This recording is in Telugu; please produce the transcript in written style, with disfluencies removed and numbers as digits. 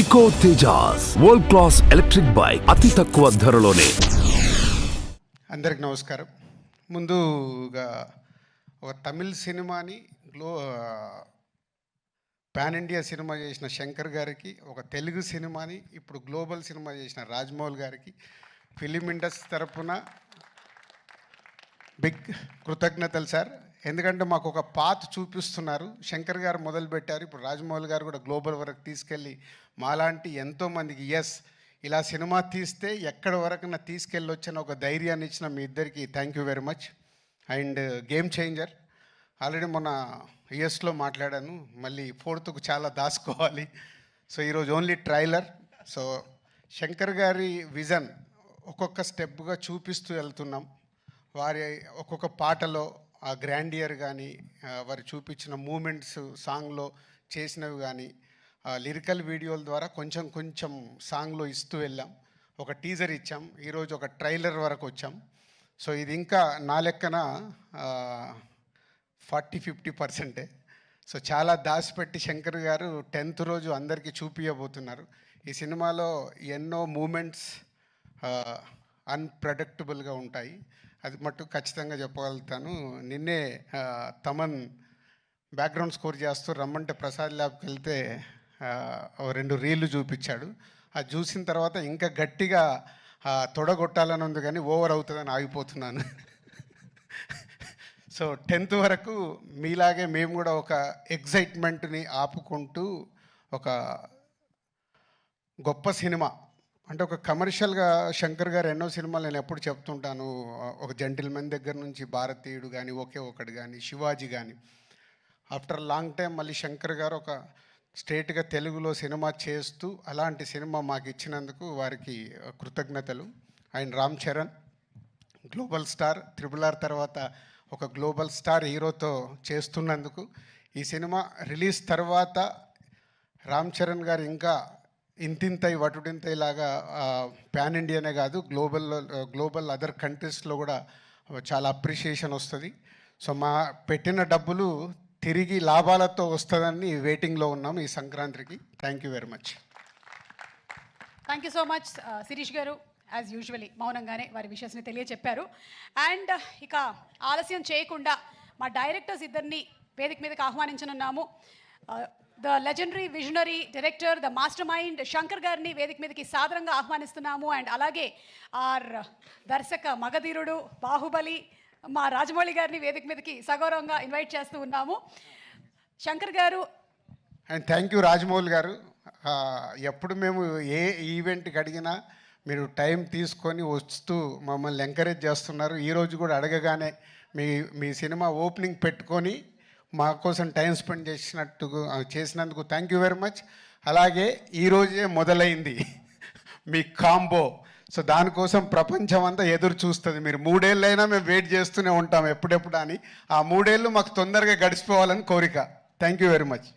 Eco Tejas world class electric bike అతి తక్కువ ధరలోనే. అందరికి నమస్కారం. ముందుగా ఒక తమిళ్ సినిమాని పాన్ ఇండియా సినిమా చేసిన శంకర్ గారికి, ఒక తెలుగు సినిమాని ఇప్పుడు గ్లోబల్ సినిమా చేసిన రాజమౌళి గారికి ఫిలిం ఇండస్ట్రీ తరఫున బిగ్ కృతజ్ఞతలు సార్. ఎందుకంటే మాకు ఒక పాత్ చూపిస్తున్నారు. శంకర్ గారు మొదలుపెట్టారు, ఇప్పుడు రాజమౌళి గారు కూడా గ్లోబల్ వరకు తీసుకెళ్ళి మాలాంటి ఎంతోమందికి ఇలా సినిమా తీస్తే ఎక్కడి వరకు తీసుకెళ్ళొచ్చని ఒక ధైర్యాన్ని ఇచ్చిన మీ ఇద్దరికి thank you very much. And game changer already మొన్న యుఎస్లో మాట్లాడాను, మళ్ళీ ఫోర్త్కు చాలా దాచుకోవాలి. సో ఈరోజు ఓన్లీ ట్రైలర్. సో శంకర్ గారి విజన్ ఒక్కొక్క స్టెప్గా చూపిస్తూ వెళ్తున్నాం. వారి ఒక్కొక్క పాటలో ఆ గ్రాండియర్ కానీ, వారు చూపించిన మూమెంట్స్ సాంగ్లో చేసినవి కానీ, లిరికల్ వీడియోల ద్వారా కొంచెం కొంచెం సాంగ్లో ఇస్తూ వెళ్ళాం. ఒక టీజర్ ఇచ్చాం, ఈరోజు ఒక ట్రైలర్ వరకు వచ్చాం. సో ఇది ఇంకా నా లెక్కన 40-50%. సో చాలా దాచిపెట్టి శంకర్ గారు 10th రోజు అందరికీ చూపించబోతున్నారు. ఈ సినిమాలో ఎన్నో మూమెంట్స్ అన్ప్రెడిక్టబుల్గా ఉంటాయి, అది మట్టు ఖచ్చితంగా చెప్పగలుగుతాను. నిన్నే తమన్ బ్యాక్గ్రౌండ్ స్కోర్ చేస్తూ రమ్మంటే ప్రసాద్ ల్యాబ్కి వెళ్తే 2 రీళ్లు చూపించాడు. అది చూసిన తర్వాత ఇంకా గట్టిగా తొడగొట్టాలని ఉంది, కానీ ఓవర్ అవుతుందని ఆగిపోతున్నాను. సో 10th వరకు మీలాగే మేము కూడా ఒక ఎగ్జైట్మెంట్ని ఆపుకుంటూ ఒక గొప్ప సినిమా అంటే ఒక కమర్షియల్గా శంకర్ గారు ఎన్నో సినిమాలు నేను ఎప్పుడు చెప్తుంటాను. ఒక జెంటిల్మెన్ దగ్గర నుంచి భారతీయుడు కానీ, ఒకే ఒకటి కానీ, శివాజీ కానీ, ఆఫ్టర్ లాంగ్ టైం మళ్ళీ శంకర్ గారు ఒక స్ట్రేట్గా తెలుగులో సినిమా చేస్తూ అలాంటి సినిమా మాకు ఇచ్చినందుకు వారికి కృతజ్ఞతలు. And Ram Charan global star, RRR తర్వాత ఒక గ్లోబల్ స్టార్ హీరోతో చేస్తున్నందుకు, ఈ సినిమా రిలీజ్ తర్వాత రామ్ చరణ్ గారు ఇంకా ఇంతింతై వటుడింతై లాగా పాన్ ఇండియానే కాదు గ్లోబల్ అదర్ కంట్రీస్లో కూడా చాలా అప్రిషియేషన్ వస్తుంది. సో మా పెట్టిన డబ్బులు తిరిగి లాభాలతో వస్తుందని వెయిటింగ్లో ఉన్నాం ఈ సంక్రాంతికి. Thank you very much. Thank you so much Sirish garu. As usually మౌనంగానే వారి విషయాన్ని తెలియచెప్పారు. అండ్ ఇక ఆలస్యం చేయకుండా మా డైరెక్టర్స్ ఇద్దరిని వేదిక మీదకి ఆహ్వానించనున్నాము. The legendary visionary director, the master mind Shankar గారిని వేదిక మీదకి సాదరంగా ఆహ్వానిస్తున్నాము. అండ్ అలాగే ఆర్ దర్శక మగధీరుడు బాహుబలి మా రాజమౌళి గారిని వేదిక మీదకి సగౌరవంగా ఇన్వైట్ చేస్తూ ఉన్నాము. శంకర్ గారు అండ్ థ్యాంక్ యూ రాజమౌళి గారు. ఎప్పుడు మేము ఏ ఈవెంట్కి అడిగినా మీరు టైం తీసుకొని వస్తూ మమ్మల్ని ఎంకరేజ్ చేస్తున్నారు. ఈరోజు కూడా అడగగానే మీ సినిమా ఓపెనింగ్ పెట్టుకొని మా కోసం టైం స్పెండ్ చేసినందుకు థ్యాంక్ యూ వెరీ మచ్. అలాగే ఈరోజే మొదలైంది మీ కాంబో. సో దానికోసం ప్రపంచం అంతా ఎదురు చూస్తుంది. మీరు 3 ఏళ్ళైనా మేము వెయిట్ చేస్తూనే ఉంటాం ఎప్పుడెప్పుడు అని. ఆ 3 ఏళ్ళు మాకు తొందరగా గడిచిపోవాలని కోరిక. Thank you very much.